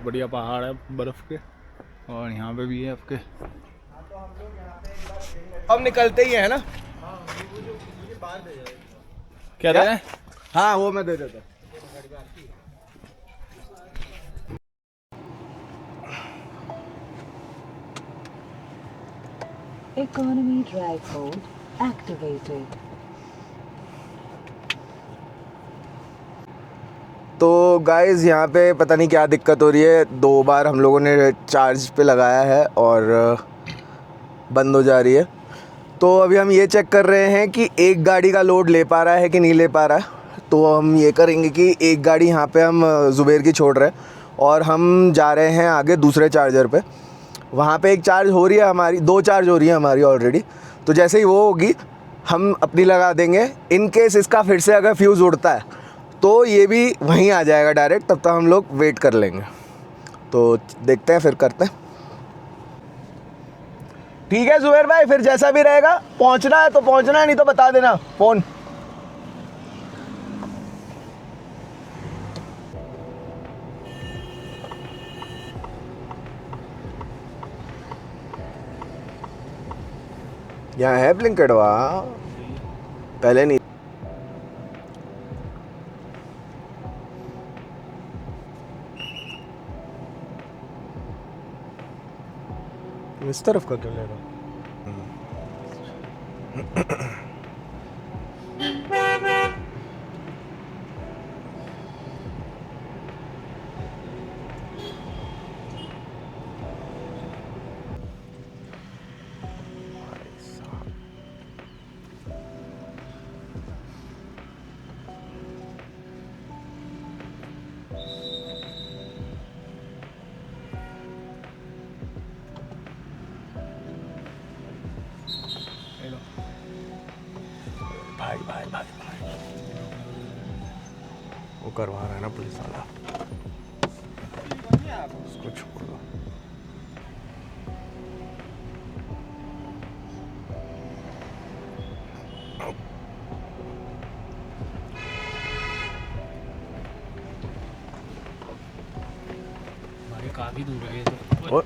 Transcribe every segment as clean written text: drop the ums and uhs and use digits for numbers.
बढ़िया पहाड़ है बर्फ़ के, और यहाँ पे भी है आपके। अब निकलते ही है ना। क्या दे रहे हैं? हाँ वो मैं दे देता हूँ। Economy drive mode activated. तो गाइस यहाँ पे पता नहीं क्या दिक्कत हो रही है, 2 बार हम लोगों ने चार्ज पे लगाया है और बंद हो जा रही है। तो अभी हम ये चेक कर रहे हैं कि एक गाड़ी का लोड ले पा रहा है कि नहीं ले पा रहा है। तो हम ये करेंगे कि एक गाड़ी यहाँ पे हम ज़ुबैर की छोड़ रहे हैं और हम जा रहे हैं आगे दूसरे चार्जर पे। वहाँ पे एक चार्ज हो रही है हमारी, 2 चार्ज हो रही है हमारी ऑलरेडी। तो जैसे ही वो होगी हम अपनी लगा देंगे। इन केस इसका फिर से अगर फ्यूज़ उड़ता है तो ये भी वहीं आ जाएगा डायरेक्ट, तब तक हम लोग वेट कर लेंगे। तो देखते हैं फिर करते हैं। ठीक है ज़ुबैर भाई, फिर जैसा भी रहेगा, पहुंचना है तो पहुंचना है, नहीं तो बता देना फ़ोन। यहाँ है ब्लिंकेट, वाह पहले नहीं। इस तरफ का क्यों ले रहा हूँ? भाई भाई भाई भाई वो करवा रहा है ना पुलिस वाला, उसको छोड़ दो। भाई काफ़ी दूर है ये तो। और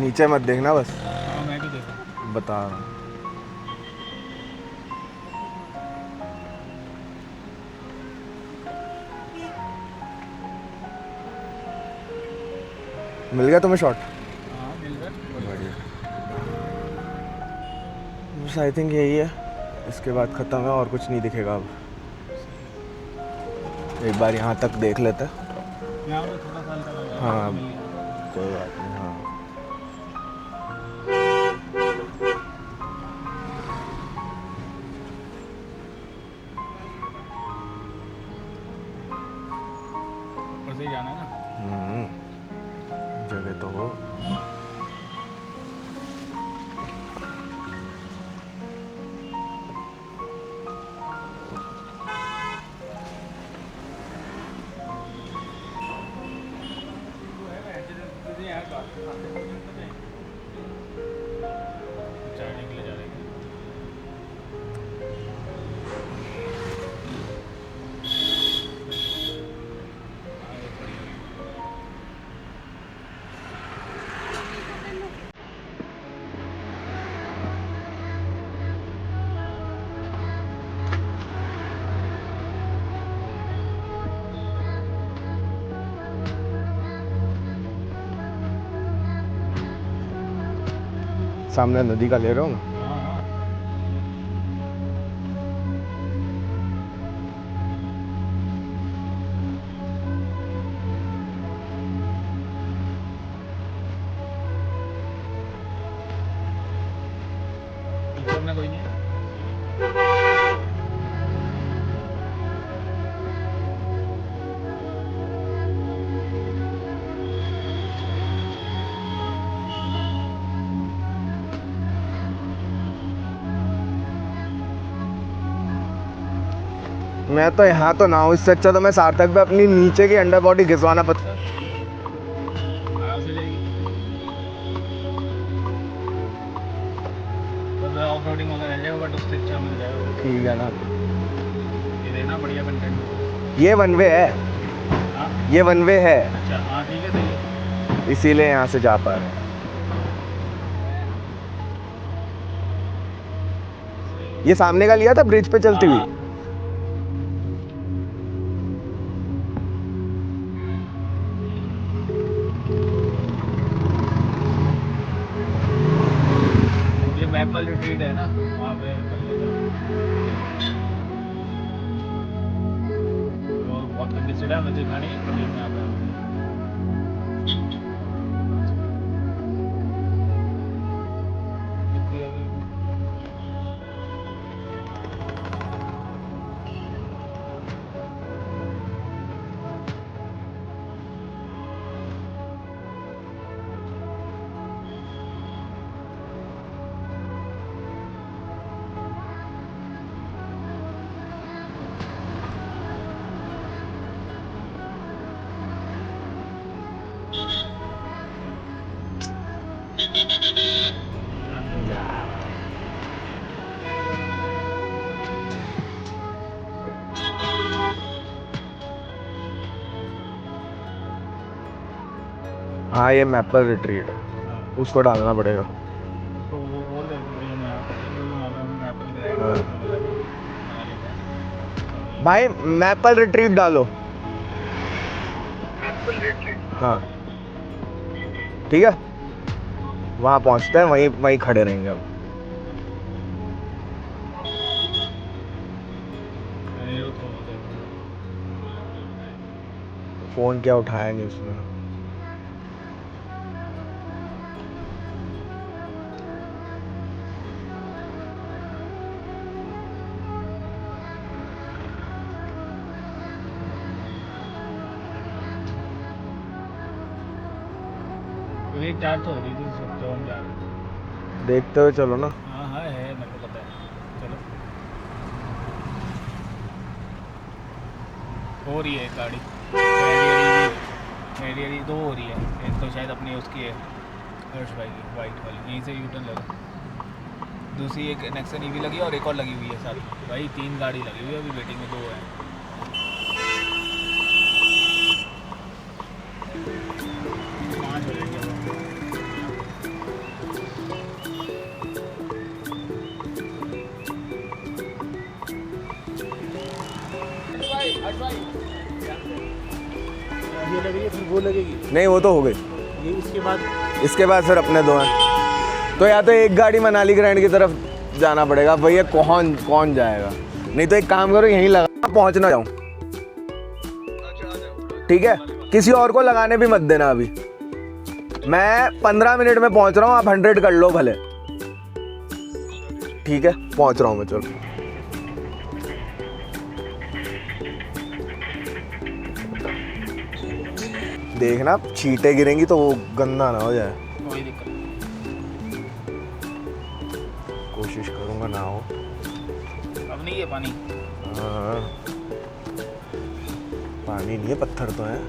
नीचे मत देखना बस, हाँ मैं भी देखा। बता रहा हूँ। मिल गया तुम्हें शॉट? हाँ मिल गया। बढ़िया, बस आई थिंक यही है, इसके बाद ख़त्म है और कुछ नहीं दिखेगा अब। एक बार यहाँ तक देख लेते हैं। यहाँ पे थोड़ा सा हल्का लगा। हाँ मिल गया। कोई बात नहीं। हाँ और से ही जाना है ना। जगह तो हो। चार्जिंग के लिए जा रहे हैं। सामने नदी का ले रहा हूँ। कोई नहीं। मैं तो यहाँ तो ना हूँ, इससे अच्छा तो मैं सार्थक पे अपनी नीचे की अंडर बॉडी घिसवाना पड़ता। आराम से जाएगी। तो ऑफ रोडिंग वगैरह रह जाएगा बट उससे अच्छा मिल जाएगा। ठीक है ना, ये देखना बढ़िया कंटेंट। ये वन वे है, हाँ ये वन वे है, अच्छा हाँ ठीक है सही है। इसीलिए यहाँ से जा पा रहे हैं। ये सामने का लिया था ब्रिज पे चलती हुई। ये मैपल रिट्रीट है ना वहाँ पे कर लेते हैं। और बहुत कंजेस्टेड है, मुझे खानी है कभी यहाँ पे। हाँ ये मैपल रिट्रीट है, उसको डालना पड़ेगा। तो वो बोल रहे थे मैं मैपल हाँ। के भाई मैपल रिट्रीट डालो। हाँ ठीक है, वहाँ पहुँचते हैं, वहीं वहीं खड़े रहेंगे हम। फ़ोन क्या उठाया नहीं उसने। एक चार्ज तो हो रही थी तो हम जा रहे हैं। देखते हुए चलो ना। हाँ हाँ है मेरे को पता है। चलो हो रही है एक गाड़ी मेरी दो हो रही है। एक तो शायद अपनी उसकी है हर्ष भाई की वाइट वाली, यहीं से यूटर्न लगा। दूसरी एक नेक्सन ईवी लगी और एक और लगी हुई है साथ। भाई 3 गाड़ी लगी हुई है, अभी वेटिंग में 2 है। पाँच हो जाएंगे अब। ये लगेगी फिर वो लगेगी नहीं वो तो हो गई, ये इसके बाद फिर अपने दो हैं। तो या तो एक गाड़ी मनाली ग्रैंड की तरफ जाना पड़ेगा, भैया कौन कौन जाएगा। नहीं तो एक काम करो, यहीं लगा पहुंचना जाऊं। ठीक है, किसी और को लगाने भी मत देना। अभी मैं 15 मिनट में पहुंच रहा हूँ, आप 100 कर लो भले। ठीक है पहुंच रहा हूँ मैं, चलो। देखना छींटे गिरेंगी तो वो गंदा ना हो जाए। कोई दिक्कत नहीं। कोशिश करूंगा ना हो। अब नहीं है पानी। हाँ पानी नहीं है, पत्थर तो है।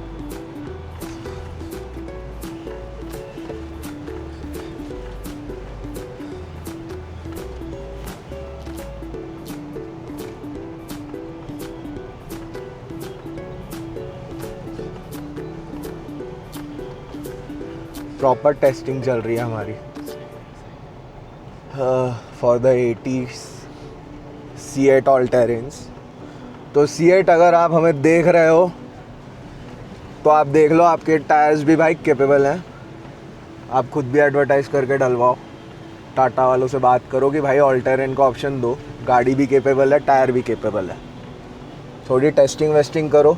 प्रॉपर टेस्टिंग चल रही है हमारी for the 80 C8 all Terrence. तो C8 अगर आप हमें देख रहे हो तो आप देख लो, आपके टायर्स भी भाई कैपेबल हैं। आप खुद भी एडवर्टाइज करके डलवाओ। टाटा वालों से बात करो कि भाई ऑल टेरेन का ऑप्शन दो, गाड़ी भी केपेबल है, टायर भी केपेबल है। थोड़ी टेस्टिंग वेस्टिंग करो,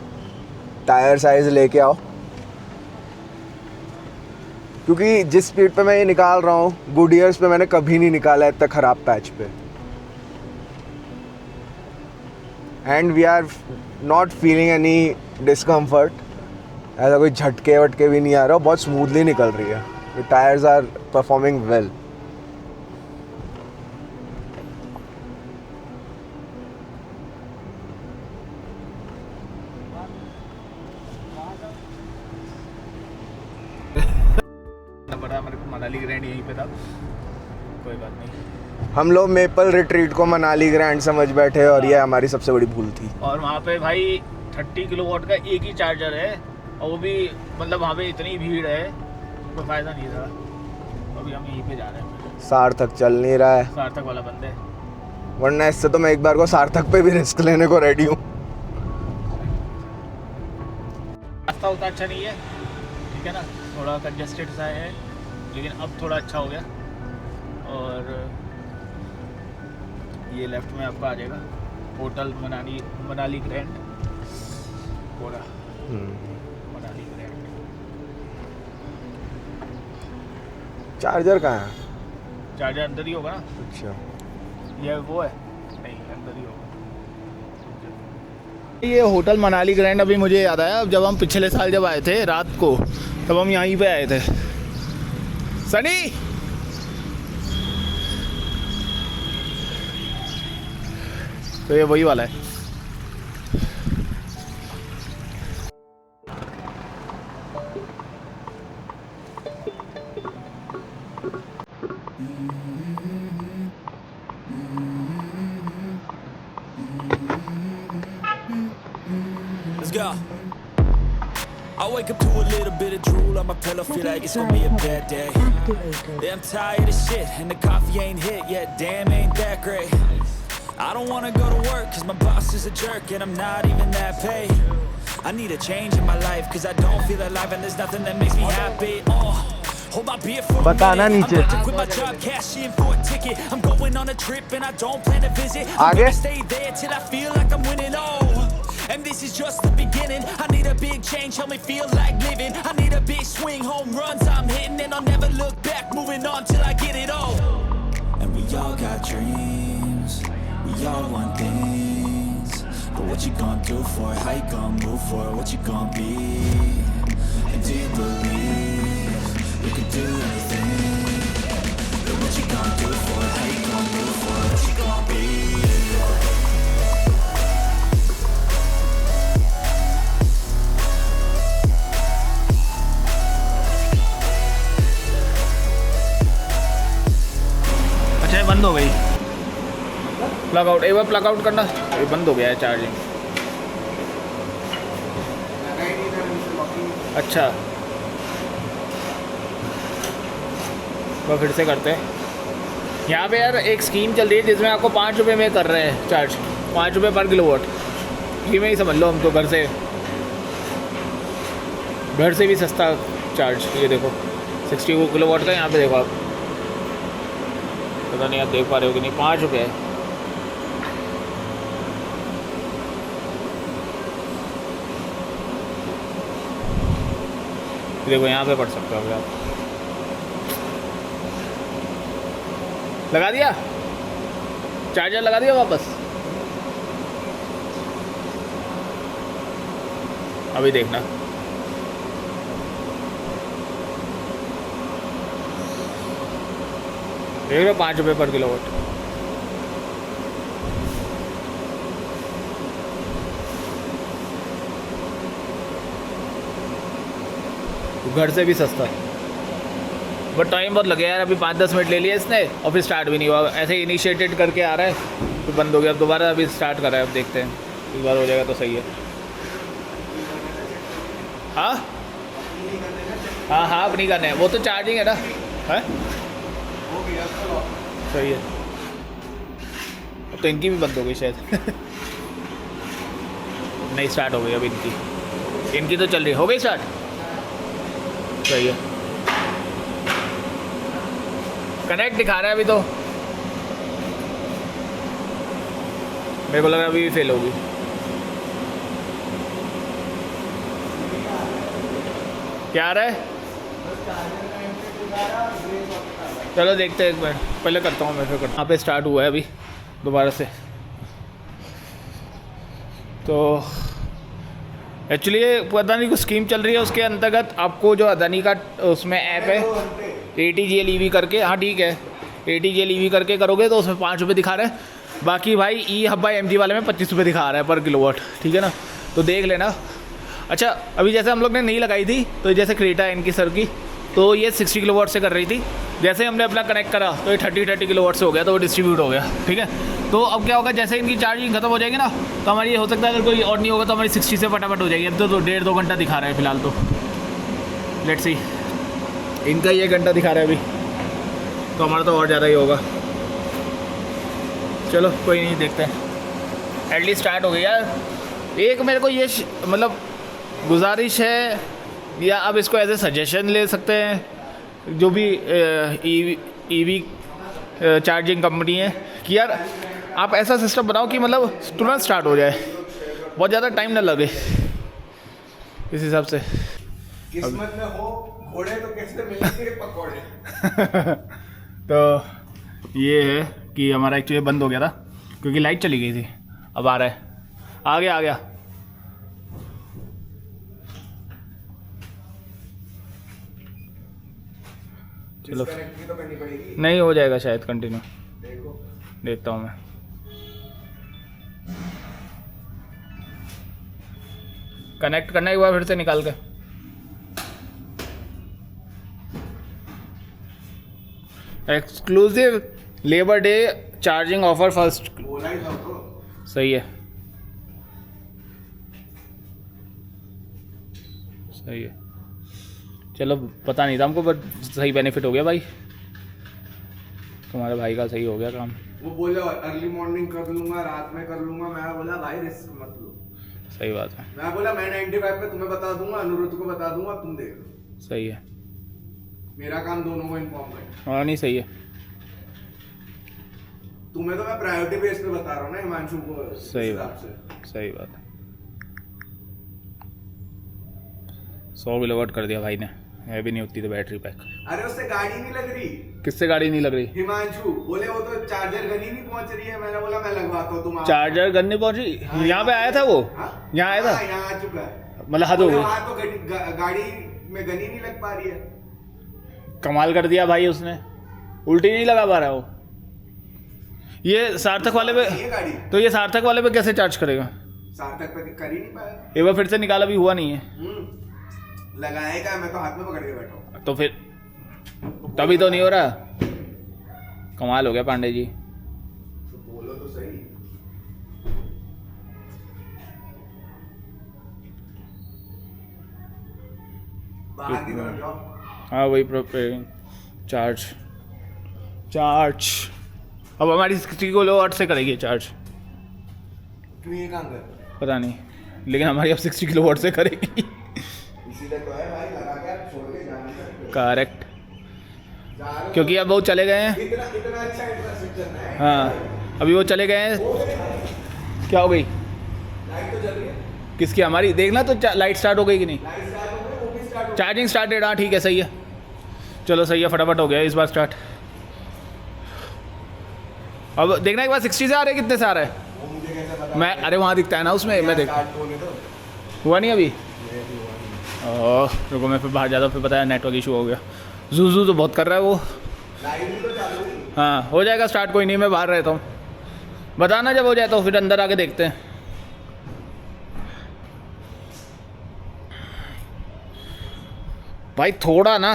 टायर साइज़ लेके आओ, क्योंकि जिस स्पीड पे मैं ये निकाल रहा हूँ गुडियर्स पे मैंने कभी नहीं निकाला इतना ख़राब पैच पे। And we are not feeling any discomfort, ऐसा कोई झटके वटके भी नहीं आ रहा, बहुत स्मूथली निकल रही है। The tyres are performing well. पता मेरे को मनाली ग्रैंड यहीं पे था, कोई बात नहीं। हम लोग मेपल रिट्रीट को मनाली ग्रैंड समझ बैठे और ये हमारी सबसे बड़ी भूल थी। और वहाँ पे भाई 30 किलोवाट का एक ही चार्जर है, और वो भी मतलब वहाँ पे इतनी भीड़ है, कोई फ़ायदा नहीं था। अभी हम यहीं पे जा रहे हैं। सार्थक चल नहीं रहा है, सार्थक वाला बंदे, वरना इससे तो मैं एक बार को सार्थक पे भी रिस्क लेने को रेडी हूँ। रास्ता उतना अच्छा नहीं है, ठीक है ना, थोड़ा कंजेस्टेड सा है, लेकिन अब थोड़ा अच्छा हो गया। और ये लेफ्ट में आपका आ जाएगा होटल मनाली ग्रैंड, पूरा मनाली ग्रैंड। चार्जर कहाँ है? चार्जर अंदर ही होगा ना। अच्छा, ये वो है, नहीं अंदर ही होगा। ये होटल मनाली ग्रैंड अभी मुझे याद आया, जब हम पिछले साल जब आए थे रात को, तब हम यहीं पे आए थे। सनी तो ये वही वाला है। Let's go. I wake up to a little bit of drool on my pillow, feel like it's gonna be a bad day. Yeah, I'm tired of shit and the coffee ain't hit yet, damn ain't that great. I don't wanna go to work cause my boss is a jerk and I'm not even that paid. I need a change in my life cause I don't feel alive and there's nothing that makes me happy. Hold my beer for a बताना minute. नीचे। I'm about to quit my job, cash in for a ticket. I'm going on a trip and I don't plan to visit. I'm आगे? gonna stay there till I feel like I'm winning. And this is just the beginning. I need a big change, help me feel like living. I need a big swing, home runs I'm hitting, and I'll never look back, moving on till I get it all. And we all got dreams, we all want things, but what you gonna do for it? How you gonna move for it? What you gonna be? And do you believe you can do anything? But what you gonna do for it? How you gonna move for it? What you gonna be? अच्छा ये बंद हो गई, plug out, एक बार plug out करना, ये बंद हो गया है चार्जिंग। अच्छा तो फिर से करते हैं। यहाँ पे यार एक स्कीम चल रही है जिसमें आपको 5 रुपये में कर रहे हैं चार्ज, 5 रुपये पर किलोवाट। फ्री में ही समझ लो, हम तो घर से भी सस्ता चार्ज। ये देखो 60 किलोवाट का, यहाँ पे देखो आप, पता नहीं आप देख पा रहे हो कि नहीं, 5 रुपये है। देखो यहाँ पे पढ़ सकते हो आप। लगा दिया चार्जर, लगा दिया वापस। अभी देखना, देख रहे हो 5 रुपये पर किलोवाट। घर से भी सस्ता, बट टाइम बहुत लगे यार। अभी 5-10 मिनट ले लिया इसने और फिर स्टार्ट भी नहीं हुआ। ऐसे इनिशिएटेड करके आ रहा है, फिर बंद हो गया, अब दोबारा अभी स्टार्ट कर रहा है। अब देखते हैं, इस बार हो जाएगा तो सही है। हाँ हाँ हाँ, अपनी करने है, वो तो चार्जिंग है ना, है सही है। अब तो इनकी भी बंद हो गई शायद नहीं, स्टार्ट हो गई अब इनकी तो चल रही, हो गई स्टार्ट, सही है। कनेक्ट दिखा रहा है अभी तो, मेरे को लग रहा है अभी फेल होगी। क्या आ रहा है? चलो देखते हैं एक मिनट, पहले करता हूँ मैं, फिर करता हूँ। यहाँ पे स्टार्ट हुआ है अभी दोबारा से। तो एक्चुअली पता नहीं कुछ स्कीम चल रही है, उसके अंतर्गत आपको जो अदानी का उसमें ऐप है ATGL EV करके, हाँ ठीक है, ATGL EV करके करोगे तो उसमें 5 रुपये दिखा रहे हैं। बाकी भाई eHub/MG वाले में 25 रुपये दिखा रहा है पर किलोवाट, ठीक है ना, तो देख लेना। अच्छा अभी जैसे हम लोग ने नहीं लगाई थी, तो जैसे क्रेटा है इनकी सर की, तो ये 60 किलोवाट से कर रही थी। जैसे हमने अपना कनेक्ट करा तो ये 30 किलोवाट से हो गया, तो वो डिस्ट्रीब्यूट हो गया, ठीक है। तो अब क्या होगा, जैसे इनकी चार्जिंग खत्म हो जाएगी ना, तो हमारी ये हो सकता है अगर कोई और नहीं होगा तो हमारी 60 से फटाफट हो जाएगी। अब तो 1.5-2 घंटा दिखा रहा है फिलहाल तो, लेट्स सी। इनका ये घंटा दिखा रहा है अभी, तो हमारा तो और ज़्यादा ही होगा। चलो कोई नहीं, देखते हैं। एटलीस्ट स्टार्ट हो गई यार। एक मेरे को ये मतलब गुजारिश है, या अब इसको एज ए सजेशन ले सकते हैं जो भी ईवी चार्जिंग कंपनी है, कि यार आप ऐसा सिस्टम बनाओ कि मतलब तुरंत स्टार्ट हो जाए, बहुत ज़्यादा टाइम ना लगे इस हिसाब से। किस्मत में हो घोड़े तो कैसे मिलेंगे पकौड़े। तो ये है कि हमारा एक्चुअली बंद हो गया था क्योंकि लाइट चली गई थी। अब आ रहा है, आ गया। चलो तो करनी पड़ेगी, नहीं हो जाएगा शायद कंटिन्यू, देखो देखता हूँ मैं। कनेक्ट करना एक बार फिर से निकाल के। Exclusive labour day charging offer first, बोला ही था तो। सही है, सही है। चलो पता नहीं था हमको, बट सही बेनिफिट हो गया भाई, तुम्हारे भाई का सही हो गया काम। वो बोले अर्ली मॉर्निंग कर लूंगा, रात में कर लूंगा। मैं बोला भाई रिस्क मत लो। सही बात है। मैं बोला मैं 95 पे तुम्हें बता दूंगा, अनिरुद्ध को बता दूंगा, तुम देख लो। सही है, मेरा काम दोनों को इन्फॉर्म करना। हाँ नहीं सही है। तुम्हें तो मैं प्रायोरिटी बेस पे बता रहा हूँ ना हिमांशु को। सही बात, सही बात है। 100 किलोवाट कर दिया भाई ने, है भी नहीं उतनी तो बैटरी पैक। अरे उससे गाड़ी नहीं लग रही। किससे गाड़ी नहीं लग रही? हिमांशु बोले वो तो चार्जर गन ही नहीं पहुंच रही है। मैंने बोला मैं लगवाता हूँ, तुम चार्जर गन नहीं पहुंच रही? यहाँ पे आया था वो, यहाँ आया था, यहाँ आ चुका है। मतलब हद हो गई। वहाँ तो गाड़ी में गन ही नहीं लग पा रही है। कमाल कर दिया भाई उसने, उल्टी नहीं लगा पा रहा वो। ये सार्थक वाले पे, ये गाड़ी तो ये सार्थक वाले पे कैसे चार्ज करेगा? सार्थक पे कर ही नहीं पाया। एक बार फिर से निकाला भी हुआ नहीं है। लगाएगा, मैं तो हाथ में पकड़ के बैठा हूँ। तो फिर तभी तो नहीं हो रहा। कमाल हो गया पांडे जी। तो बोलो तो सही। बाहर की तरफ जाओ। हाँ वही प्रिपेयरिंग चार्ज। अब हमारी 60 किलोवाट से करेगी चार्ज, क्यों ये काम कर? पता नहीं, लेकिन हमारी अब 60 किलोवाट से करेगी। इसीलिए तो है भाई, लगा के आप छोड़ के जाना। करेक्ट, क्योंकि अब वो चले गए हैं। इतना अच्छा इंफ्रास्ट्रक्चर है। हाँ अभी वो चले गए हैं। क्या हो गई? लाइट तो जल रही है। किसकी? हमारी। देखना तो लाइट स्टार्ट हो गई कि नहीं? लाइट स्टार्ट हो गई, वो भी स्टार्ट हो चार्जिंग स्टार्टेड, हाँ ठीक है, सही है। चलो सही है, फटाफट हो गया इस बार स्टार्ट। अब देखना एक बार 60 से आ रहे हैं, कितने से आ रहा है? वो मुझे कैसे पता? मैं, अरे वहाँ दिखता है ना उसमें, मैं देख। स्टार्ट होने दो। हुआ नहीं अभी? ओह रुको, मैं फिर बाहर जाता हूँ, फिर पता है नेटवर्क इशू हो गया। जू तो बहुत कर रहा है वो। लाइट भी तो चालू हुई। हाँ हो जाएगा स्टार्ट, कोई नहीं, मैं बाहर रहता हूँ। बताना जब हो जाए तो फिर अंदर आके देखते हैं। भाई थोड़ा ना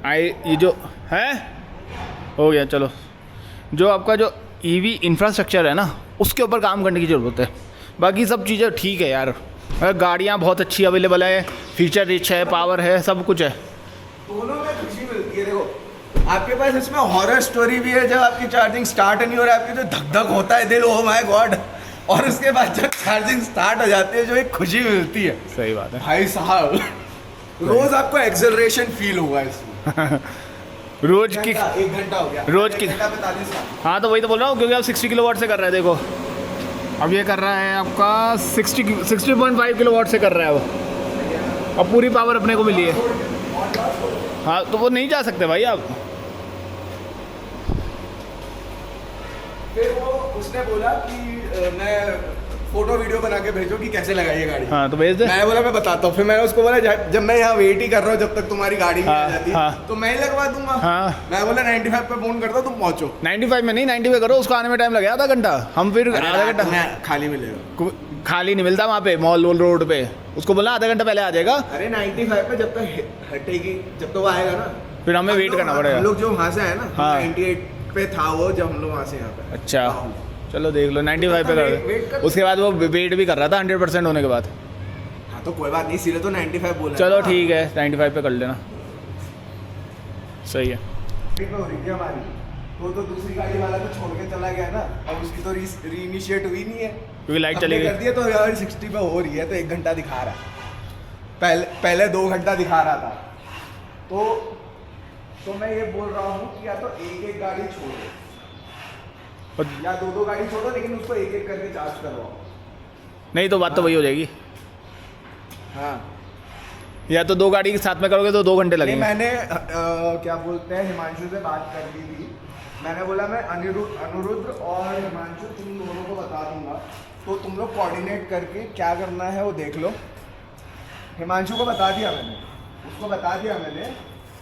ये जो है हो गया। चलो, जो आपका जो ईवी इंफ्रास्ट्रक्चर है ना, उसके ऊपर काम करने की ज़रूरत है। बाकी सब चीज़ें ठीक है यार, गाड़ियाँ बहुत अच्छी अवेलेबल है, फीचर रिच है, पावर है, सब कुछ है। दोनों में खुशी मिलती है। देखो आपके पास इसमें हॉरर स्टोरी भी है, जब आपकी चार्जिंग स्टार्ट नहीं हो रहा है, आपकी जो धक धक होता है दिल, ओह माय गॉड, और उसके बाद जब चार्जिंग स्टार्ट हो जाती है, जो एक खुशी मिलती है। सही बात है भाई साहब, रोज आपको एक्सेलरेशन फील होगा इसमें। रोज की 1 घंटा हो गया, रोज की 45 का। हाँ तो वही तो बोल रहा हूँ, क्योंकि आप 60 किलोवाट से कर रहे हैं। देखो अब ये कर रहा है आपका 60.5 किलोवाट से कर रहा है वो। अब पूरी पावर अपने को मिली है। हाँ तो वो नहीं जा सकते भाई आप। फिर वो उसने बोला कि मैं फोटो वीडियो बना के भेजो कि कैसे लगाई है गाड़ी। हाँ तो भेज दे। मैं बोला मैं बताता हूँ। फिर मैंने उसको बोला जब मैं यहाँ वेट ही कर रहा हूँ जब तक तुम्हारी गाड़ी नहीं आ जाती, हाँ। तो मैं ही लगवा दूंगा। हाँ। मैं बोला 95 पे फोन करता हूँ, तुम पहुँचो। 95 में नहीं, 90 पे करो। उसको आने में टाइम लगे आधा घंटा। हम फिर आधा घंटा खाली मिलेगा। खाली नहीं मिलता वहाँ पे मॉल रोड पे। उसको बोला आधा घंटा पहले आ जाएगा। अरे 95 पे जब तक हटेगी, जब तक वो आएगा ना, फिर हमें वेट करना पड़ेगा। हम लोग जो वहाँ से आए ना, हाँ। 98 पे था वो, जब हम लोग वहाँ से यहाँ पे। अच्छा चलो देख लो 95 पे वेट कर। कर। उसके बाद वो वेट भी कर रहा था 100% होने के बाद। हाँ तो कोई बात नहीं, इसीलिए तो 95 बोला। चलो ठीक है 95 पे कर लेना, सही है। हो रही थी हमारी, तो दूसरी गाड़ी वाला तो छोड़ के चला गया ना। अब उसकी तो रीइनिशिएट हुई नहीं है, क्योंकि लाइट चली हमने कर गई। दिया। तो यार 60 पे हो रही है तो 1 घंटा दिखा रहा है। पहले 2 घंटा दिखा रहा था। तो मैं ये बोल रहा हूँ कि या तो एक गाड़ी छोड़ो या 2 गाड़ी छोड़ो, लेकिन उसको एक करके चार्ज करवाओ। नहीं तो बात तो वही हो जाएगी। हाँ या तो 2 गाड़ी के साथ में करोगे तो 2 घंटे नहीं, लगेंगे। मैंने क्या बोलते हैं, हिमांशु से बात कर ली थी। मैंने बोला मैं अनिरुद्ध और हिमांशु तुम दोनों को बता दूंगा, तो तुम लोग कोऑर्डिनेट करके क्या करना है वो देख लो। हिमांशु को बता दिया मैंने, उसको बता दिया मैंने।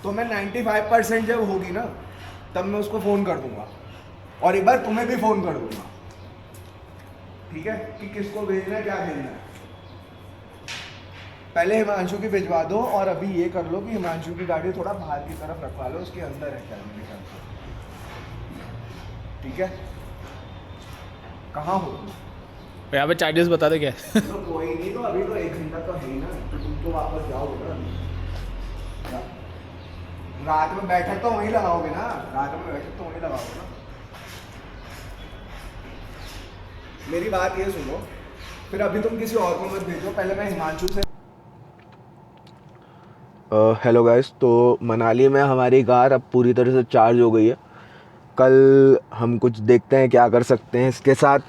तो मैं 95% जब होगी ना, तब मैं उसको फ़ोन कर दूंगा और एक बार तुम्हें भी फ़ोन कर दूंगा, ठीक है, कि किसको भेजना है, क्या भेजना है। पहले हिमांशु की भिजवा दो और अभी ये कर लो कि हिमांशु की गाड़ी थोड़ा बाहर की तरफ रखवा लो, उसके अंदर है क्या मेरे ख्याल से। ठीक है, कहाँ हो तुम? यहाँ पे चार्जेस बता दे क्या है। तो कोई नहीं, तो अभी तो 1 घंटा तो है ही ना, तो तुम तो वापस जाओगे ना। रात में बैठक तो वहीं लगाओगे ना, रात में बैठक तो वहीं लगाओगे ना। मेरी बात ये सुनो, फिर अभी तुम किसी और को मत भेजो, पहले मैं हिमांशु से। हेलो गाइस, तो मनाली में हमारी कार अब पूरी तरह से चार्ज हो गई है। कल हम कुछ देखते हैं क्या कर सकते हैं इसके साथ।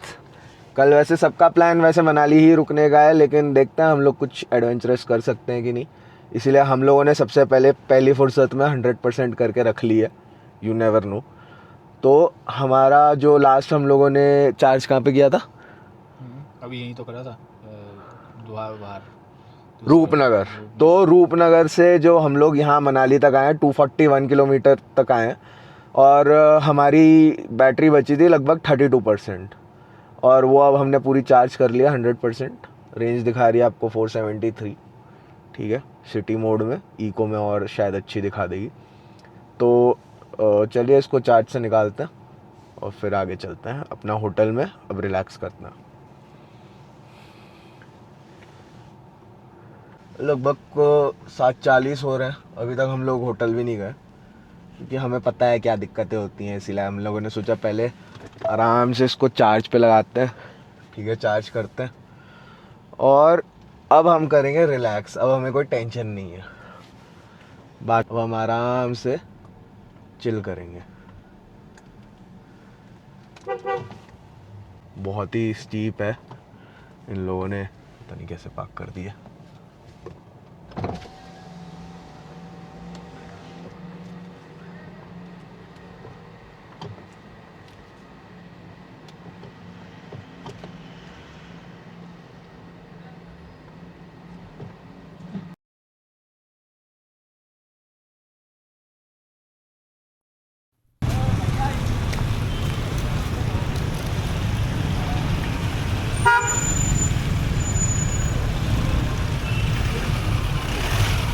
कल वैसे सबका प्लान वैसे मनाली ही रुकने का है, लेकिन देखते हैं हम लोग कुछ एडवेंचरस कर सकते हैं कि नहीं। इसलिए हम लोगों ने सबसे पहले पहली फुर्सत में 100% करके रख ली है, यू नेवर नो। तो हमारा जो लास्ट हम लोगों ने चार्ज कहाँ पे किया था? अभी यही तो करा था बाहर रूपनगर। तो रूपनगर से जो हम लोग यहाँ मनाली तक आए हैं, 241 किलोमीटर तक आए हैं, और हमारी बैटरी बची थी लगभग 32%, और वो अब हमने पूरी चार्ज कर लिया 100%। रेंज दिखा रही है आपको 473, ठीक है, सिटी मोड में। इको में और शायद अच्छी दिखा देगी। तो चलिए इसको चार्ज से निकालते हैं और फिर आगे चलते हैं अपना होटल में। अब रिलैक्स करते हैं। लगभग 7:40 हो रहे हैं, अभी तक हम लोग होटल भी नहीं गए, क्योंकि हमें पता है क्या दिक्कतें होती हैं। इसीलिए हम लोगों ने सोचा पहले आराम से इसको चार्ज पे लगाते हैं, ठीक है, चार्ज करते हैं, और अब हम करेंगे रिलैक्स। अब हमें कोई टेंशन नहीं है, बात अब हम आराम से चिल करेंगे। बहुत ही स्टीप है, इन लोगों ने पता नहीं कैसे पार्क कर दिया।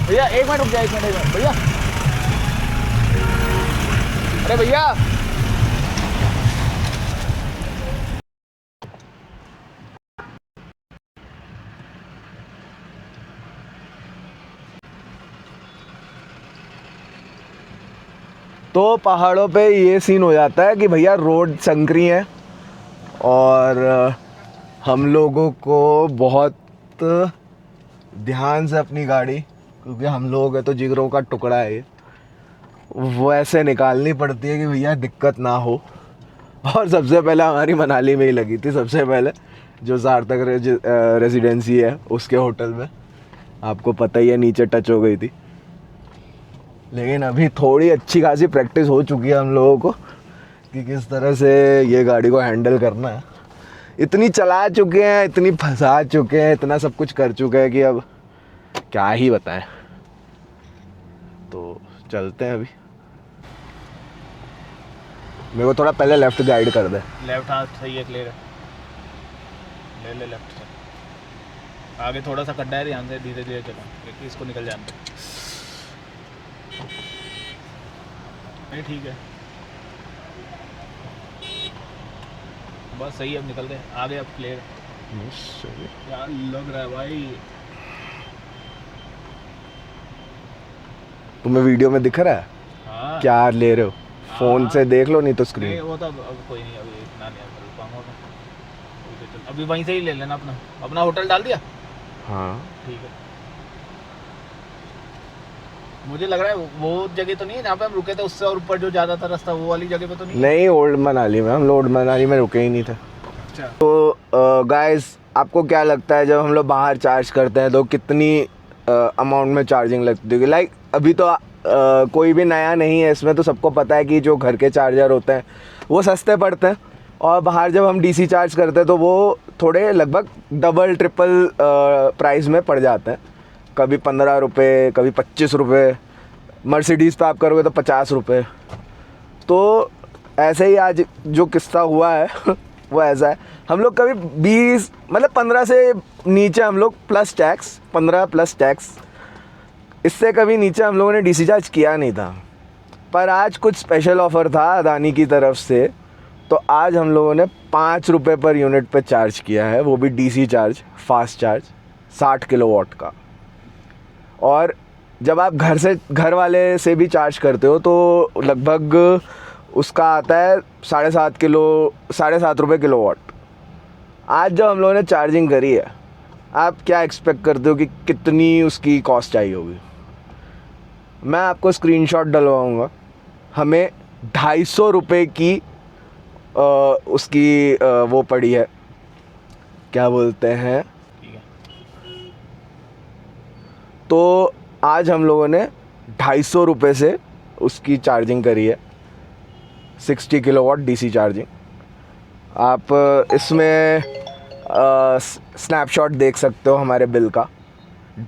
भैया 1 मिनट रुक जाए, 1 मिनट भैया। अरे भैया तो पहाड़ों पे ये सीन हो जाता है कि भैया रोड संकरी है, और हम लोगों को बहुत ध्यान से अपनी गाड़ी, क्योंकि हम लोग है तो जिगरों का टुकड़ा है ये, वैसे निकालनी पड़ती है कि भैया दिक्कत ना हो। और सबसे पहले हमारी मनाली में ही लगी थी, सबसे पहले जो सार्थक रेजिडेंसी है उसके होटल में, आपको पता ही है नीचे टच हो गई थी। लेकिन अभी थोड़ी अच्छी खासी प्रैक्टिस हो चुकी है हम लोगों को कि किस तरह से ये गाड़ी को हैंडल करना है। इतनी चला चुके हैं, इतनी फंसा चुके हैं, इतना सब कुछ कर चुके हैं कि अब क्या ही बताएं। तो चलते हैं अभी। मेरे को थोड़ा पहले लेफ्ट गाइड कर दे। लेफ्ट हाथ सही है, क्लियर है, ले लेफ्ट से। आगे थोड़ा सा खड्डा है, ध्यान से धीरे धीरे चलो क्योंकि इसको निकल जाना नहीं। ठीक है, बस सही है, अब निकल गए आगे, अब क्लियर। क्या लग रहा है भाई? तुम्हें वीडियो में दिख रहा है? हाँ क्या ले रहे हो? फोन से देख लो, नहीं तो नहीं, स्क्रीन। वो तो अब कोई नहीं, अभी इतना नहीं कर पाऊंगा मैं। अभी वहीं से ही ले लेना। अपना होटल डाल दिया? हाँ ठीक है। मुझे लग रहा है वो जगह तो नहीं है जहाँ पे हम रुके थे, उससे और ऊपर जो ज़्यादा था रास्ता, वो वाली जगह पे तो नहीं? नहीं, ओल्ड मनाली में, हम लोग ओल्ड मनाली में रुके ही नहीं थे। अच्छा। तो गाइस, आपको क्या लगता है जब हम लोग बाहर चार्ज करते हैं तो कितनी अमाउंट में चार्जिंग लगती है? लाइक अभी तो कोई भी नया नहीं है इसमें, तो सबको पता है कि जो घर के चार्जर होते हैं वो सस्ते पड़ते हैं, और बाहर जब हम डीसी चार्ज करते हैं तो वो थोड़े लगभग डबल ट्रिपल प्राइस में पड़ जाते हैं। कभी 15 रुपये, कभी 25 रुपये, मर्सिडीज़ पे आप करोगे तो 50 रुपये। तो ऐसे ही आज जो किस्सा हुआ है वो ऐसा है, हम लोग कभी 20 मतलब 15 से नीचे हम लोग प्लस टैक्स, 15 प्लस टैक्स, इससे कभी नीचे हम लोगों ने डीसी चार्ज किया नहीं था। पर आज कुछ स्पेशल ऑफ़र था अदानी की तरफ से, तो आज हम लोगों ने 5 रुपये पर यूनिट पे चार्ज किया है, वो भी DC charge, fast charge 60 kilowatt का। और जब आप घर वाले से भी चार्ज करते हो तो लगभग उसका आता है 7.5 रुपये किलोवाट। आज जब हम लोगों ने चार्जिंग करी है, आप क्या एक्सपेक्ट करते हो कि कितनी उसकी कॉस्ट आई होगी? मैं आपको स्क्रीनशॉट डलवाऊँगा। हमें 250 रुपये की उसकी वो पड़ी है, क्या बोलते हैं, ठीक है। तो आज हम लोगों ने 250 रुपये से उसकी चार्जिंग करी है, 60 किलोवाट डीसी चार्जिंग। आप इसमें स्नैपशॉट देख सकते हो हमारे बिल का।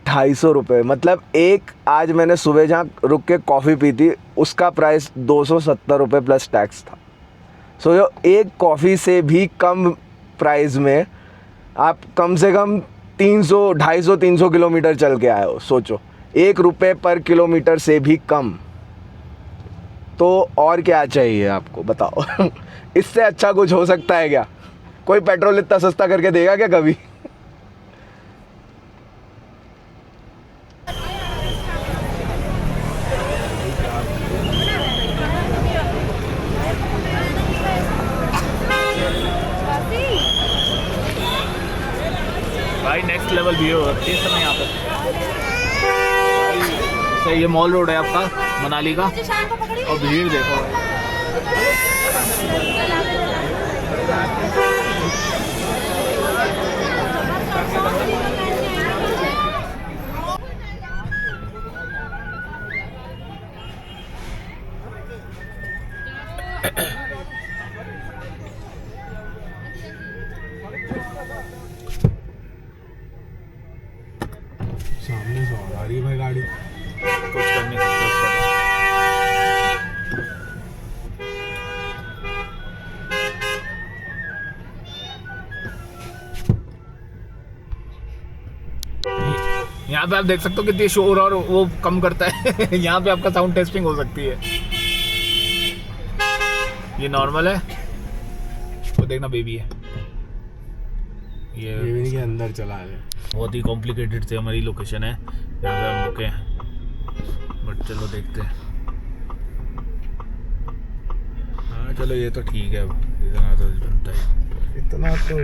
250 रुपये मतलब एक, आज मैंने सुबह जहाँ रुक के कॉफ़ी पी थी उसका प्राइस 270 रुपये प्लस टैक्स था। सो एक कॉफ़ी से भी कम प्राइस में आप कम से कम 250-300 किलोमीटर चल के आए हो। सोचो, 1 रुपये पर किलोमीटर से भी कम। तो और क्या चाहिए आपको, बताओ? इससे अच्छा कुछ हो सकता है क्या? कोई पेट्रोल इतना सस्ता करके देगा क्या कभी? भाई नेक्स्ट लेवल व्यू है इस समय यहाँ पे। सही, ये मॉल रोड है आपका मनाली का, और भीड़ देखो। सामने से आ रही है भाई गाड़ी। कुछ करने की कोशिश कर। यहाँ पे आप देख सकते हो कितनी शोर और वो कम करता है। यहाँ पे आपका साउंड टेस्टिंग हो सकती है। ये नॉर्मल है, वो देखना बेबी है। ये के अंदर चला है। बहुत ही कॉम्प्लिकेटेड से हमारी लोकेशन है जहाँ पे हम रुके हैं, बट चलो देखते हैं। हाँ चलो, ये तो ठीक है, अब इतना तो बनता है। इतना तो